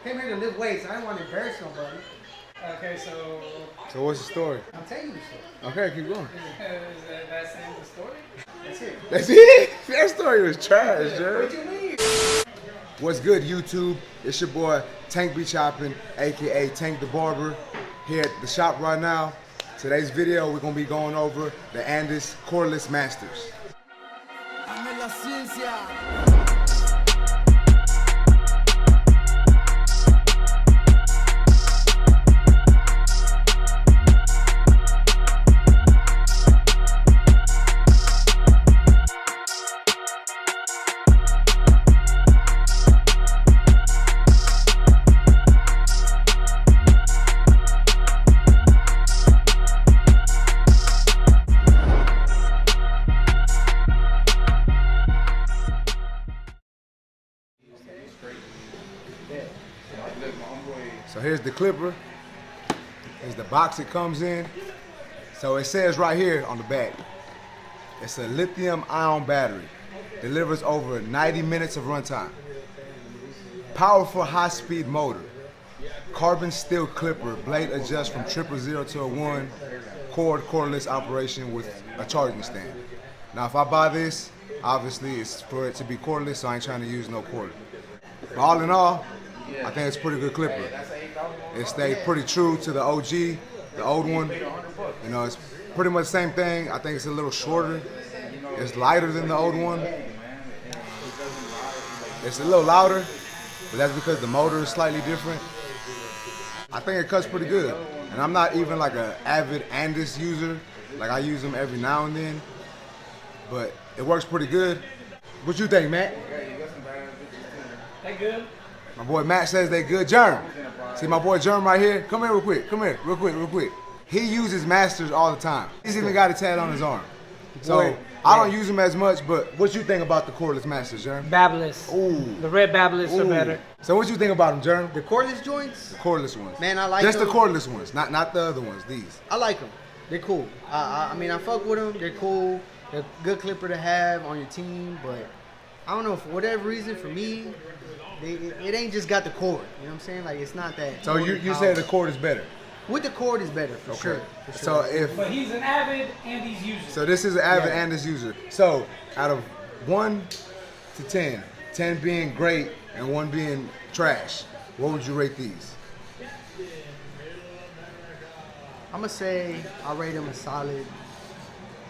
came here to lift weights. I didn't want to embarrass nobody. Okay, so... So what's the story? I'm telling you the story. Okay, keep going. Is that saying the story? That's it. That's it? That story was trash, Jerry. What you mean? What's good, YouTube? It's your boy, Tank Be Chopping, a.k.a. Tank the Barber, here at the shop right now. Today's video, we're going to be going over the Andis Cordless Masters. AngelLaCienca. So here's the clipper. Here's the box it comes in. So it says right here on the back, it's a lithium-ion battery. Delivers over 90 minutes of runtime. Powerful high-speed motor. Carbon steel clipper, blade adjust from 000 to a 1, cordless operation with a charging stand. Now if I buy this, obviously it's for it to be cordless, so I ain't trying to use no cord. But all in all, I think it's a pretty good clipper. It stayed pretty true to the OG, the old one. You know, it's pretty much the same thing. I think it's a little shorter. It's lighter than the old one. It's a little louder, but that's because the motor is slightly different. I think it cuts pretty good. And I'm not even like an avid Andis user. Like I use them every now and then, but it works pretty good. What you think, Matt? They good? My boy Matt says they good. Germ. See my boy Germ right here? Come here real quick. Come here, real quick. He uses Masters all the time. He's even got a tat on his arm. So I don't use them as much, but what you think about the Cordless Masters, Germ? Babbless. Ooh. The red babbless are better. So what you think about them, Germ? The cordless joints? The cordless ones. Man, I like Just them. the cordless ones, not the other ones, these. I like them. They're cool. I mean, I fuck with them. They're cool. They're a good clipper to have on your team, but I don't know, for whatever reason, for me, it ain't just got the cord. You know what I'm saying? Like, it's not that. So you say the cord is better? With the cord is better, for sure. For sure. So But he's an avid Andis user. So this is an avid Andis user. So out of 1 to 10, 10 being great and 1 being trash, what would you rate these? I'm going to say I rate them a solid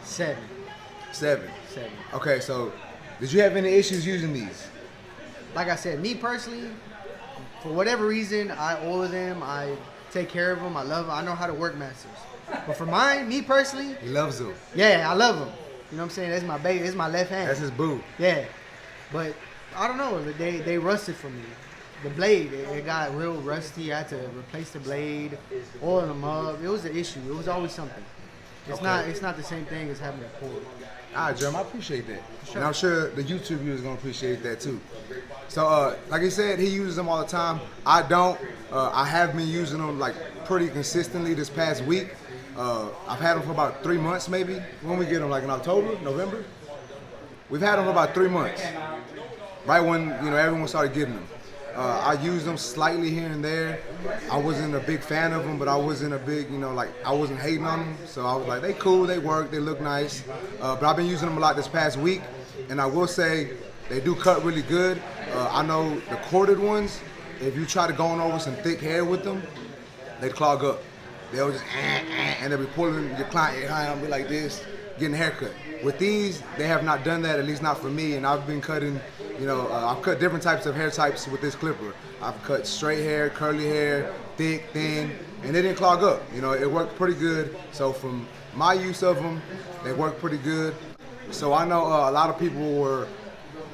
7. 7. 7. Okay, so did you have any issues using these? Like I said, me personally, for whatever reason, I oil them, I take care of them, I love them, I know how to work Masters. But for mine, me personally, He loves them. yeah, I love them. You know what I'm saying? That's my baby, it's my left hand. That's his boo. Yeah, but I don't know, they rusted for me. The blade, it got real rusty. I had to replace the blade, oil them up. It was an issue. It was always something. It's not the same thing as having a cord. All right, Jerm, I appreciate that. Sure. And I'm sure the YouTube viewers gonna appreciate that too. So, like he said, he uses them all the time. I don't. I have been using them like pretty consistently this past week. I've had them for about 3 months maybe. When we get them, like in October, November? We've had them for about 3 months. Right when, you know, everyone started getting them. I used them slightly here and there. I wasn't a big fan of them, but I wasn't a big, you know, like I wasn't hating on them. So I was like, they cool, they work, they look nice. But I've been using them a lot this past week, and I will say they do cut really good. I know the corded ones, if you try to go on over some thick hair with them, they'd clog up. They'll just and they'll be pulling your client behind and be like this, getting a haircut. With these, they have not done that, at least not for me, and I've been cutting, you know, I've cut different types of hair types with this clipper. I've cut straight hair, curly hair, thick, thin, and they didn't clog up. You know, it worked pretty good. So from my use of them, they work pretty good. So I know a lot of people were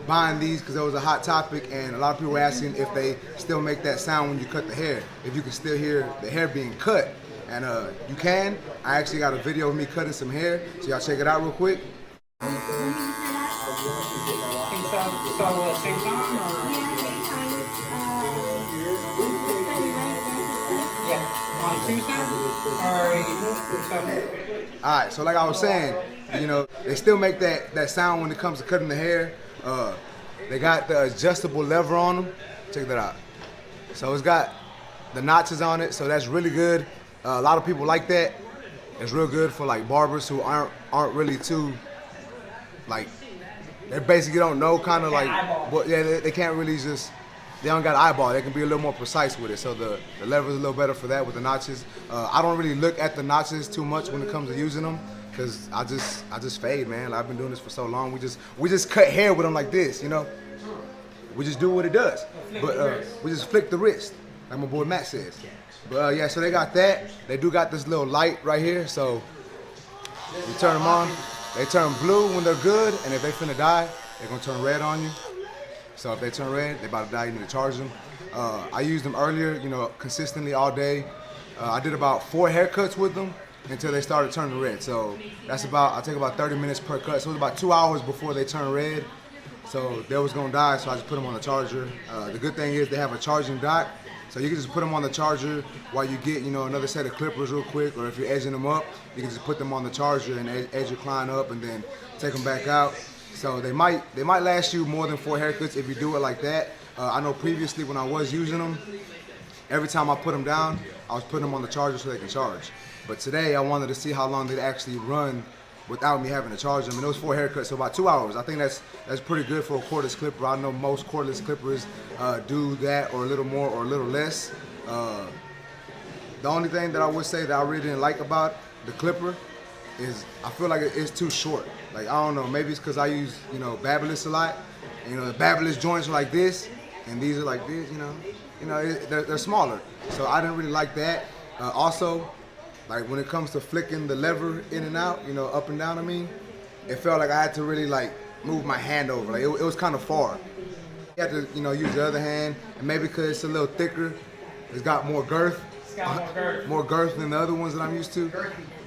buying these because it was a hot topic, and a lot of people were asking if they still make that sound when you cut the hair, if you can still hear the hair being cut. And you can. I actually got a video of me cutting some hair, so y'all check it out real quick. Alright, so like I was saying, you know, they still make that sound when it comes to cutting the hair. They got the adjustable lever on them. Check that out. So it's got the notches on it, so that's really good. A lot of people like that. It's real good for like barbers who aren't really too like, they basically don't know kind of like what, yeah, they can't really just, they don't got an eyeball. They can be a little more precise with it. So the lever is a little better for that with the notches. I don't really look at the notches too much when it comes to using them, because I just fade, man. Like, I've been doing this for so long. We just cut hair with them like this, you know. We just do what it does. But we just flick the wrist, like my boy Matt says. But yeah, so they got that. They do got this little light right here. So you turn them on. They turn blue when they're good, and if they finna die, they're gonna turn red on you. So if they turn red, they about to die. You need to charge them. I used them earlier, you know, consistently all day. I did about 4 haircuts with them until they started turning red. So that's I take about 30 minutes per cut. So it was about 2 hours before they turn red. So they was gonna die, so I just put them on the charger. The good thing is they have a charging dock, so you can just put them on the charger while you get, you know, another set of clippers real quick, or if you're edging them up, you can just put them on the charger and edge your client up and then take them back out. So they might last you more than 4 haircuts if you do it like that. I know previously when I was using them, every time I put them down, I was putting them on the charger so they can charge. But today I wanted to see how long they'd actually run without me having to charge them. And it was 4 haircuts, so about 2 hours. I think that's pretty good for a cordless clipper. I know most cordless clippers do that or a little more or a little less. The only thing that I would say that I really didn't like about the clipper is I feel like it's too short. Like, I don't know, maybe it's because I use, you know, barberless a lot. And, you know, the barberless joints are like this, and these are like this, you know. They're smaller. So I didn't really like that. Also, like when it comes to flicking the lever in and out, you know, up and down, I mean, it felt like I had to really like move my hand over. Like it was kind of far. You had to, you know, use the other hand, and maybe because it's a little thicker, it's got more girth. It's got more girth. More girth than the other ones that I'm used to.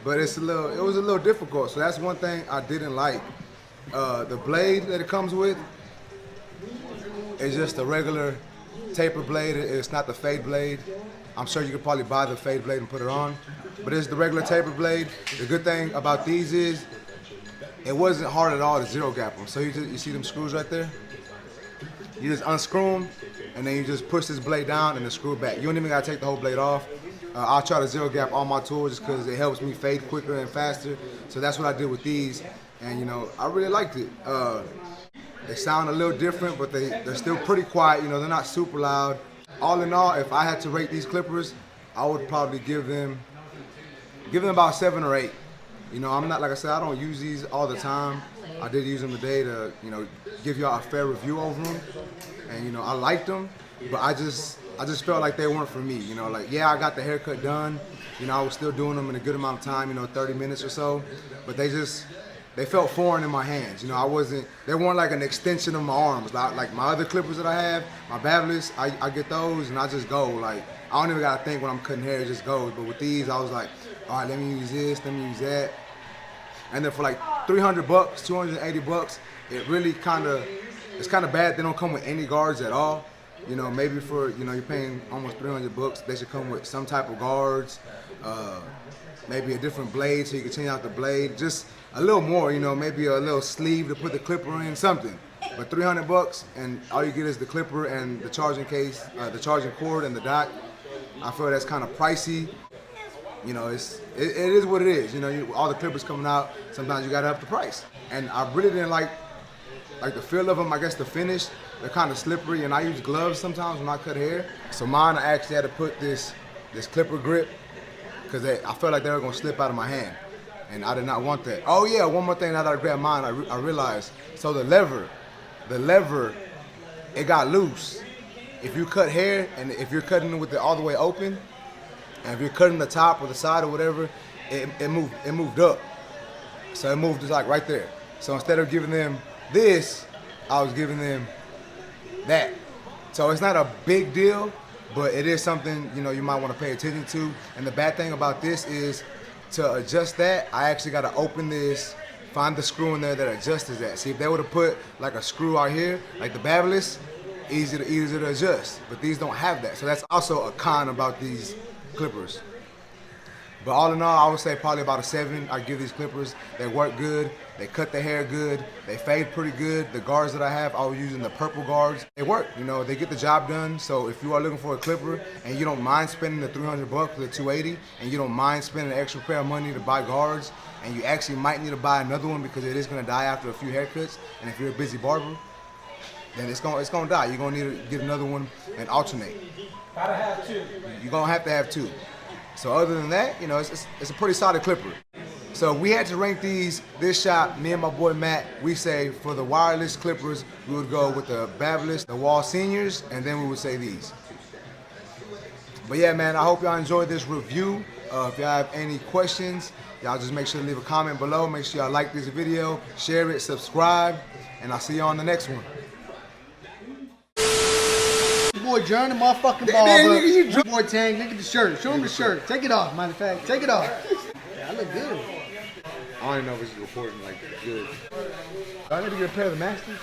But it was a little difficult. So that's one thing I didn't like. The blade that it comes with is just a regular taper blade. It's not the fade blade. I'm sure you could probably buy the fade blade and put it on, but it's the regular taper blade. The good thing about these is it wasn't hard at all to zero gap them. So you see them screws right there? You just unscrew them, and then you just push this blade down and then screw it back. You don't even gotta take the whole blade off. I'll try to zero gap all my tools just because it helps me fade quicker and faster. So that's what I did with these, and you know, I really liked it. They sound a little different, but they're still pretty quiet. You know, they're not super loud. All in all, if I had to rate these clippers, I would probably give them about 7 or 8. You know, I'm not, like I said, I don't use these all the time. I did use them today to, you know, give y'all a fair review over them. And, you know, I liked them, but I just felt like they weren't for me. You know, like, yeah, I got the haircut done. You know, I was still doing them in a good amount of time, you know, 30 minutes or so. But they felt foreign in my hands. You know, they weren't like an extension of my arms. Like my other clippers that I have, my barberless, I get those and I just go. Like, I don't even gotta think when I'm cutting hair, it just goes. But with these, I was like, all right, let me use this, let me use that. And then for like $300, $280, it really it's kind of bad they don't come with any guards at all. You know, maybe for, you know, you're paying almost $300, they should come with some type of guards, maybe a different blade so you can change out the blade, just a little more, you know, maybe a little sleeve to put the clipper in, something. But $300 and all you get is the clipper and the charging case, the charging cord and the dock. I feel that's kind of pricey. You know, it is what it is. You know, all the clippers coming out, sometimes you gotta up the price. And I really didn't like the feel of them. I guess the finish, they're kind of slippery, and I use gloves sometimes when I cut hair. So mine, I actually had to put this clipper grip because I felt like they were gonna slip out of my hand, and I did not want that. Oh yeah, one more thing now that I grabbed mine, I realized. So the lever, it got loose. If you cut hair and if you're cutting it with it all the way open, and if you're cutting the top or the side or whatever, it moved up. So it moved just like right there. So instead of giving them this, I was giving them that. So it's not a big deal, but it is something, you know, you might want to pay attention to. And the bad thing about this is to adjust that, I actually got to open this, find the screw in there that adjusts that. See, if they would have put like a screw out here, like the barberless, easy to adjust. But these don't have that. So that's also a con about these clippers. But all in all, I would say probably about a 7. I give these clippers. They work good. They cut the hair good. They fade pretty good. The guards that I have, I was using the purple guards. They work, you know, they get the job done. So if you are looking for a clipper and you don't mind spending the $300 or the $280, and you don't mind spending an extra pair of money to buy guards, and you actually might need to buy another one because it is gonna die after a few haircuts, and if you're a busy barber, then it's gonna die. You're gonna need to get another one and alternate. Gotta have 2. You're gonna have to have 2. So other than that, you know, it's a pretty solid clipper. So we had to rank this shop, me and my boy Matt, we say for the wireless clippers, we would go with the Babyliss, the Wall Seniors, and then we would say these. But yeah, man, I hope y'all enjoyed this review. If y'all have any questions, y'all just make sure to leave a comment below. Make sure y'all like this video, share it, subscribe, and I'll see y'all on the next one. Boy, John, the motherfucking barber. Boy, Tang, look at the shirt. Show him the shirt. Take it off, matter of fact. Take it off. Yeah, I look good. I don't even know if it's recording like good. I need to get a pair of the Masters.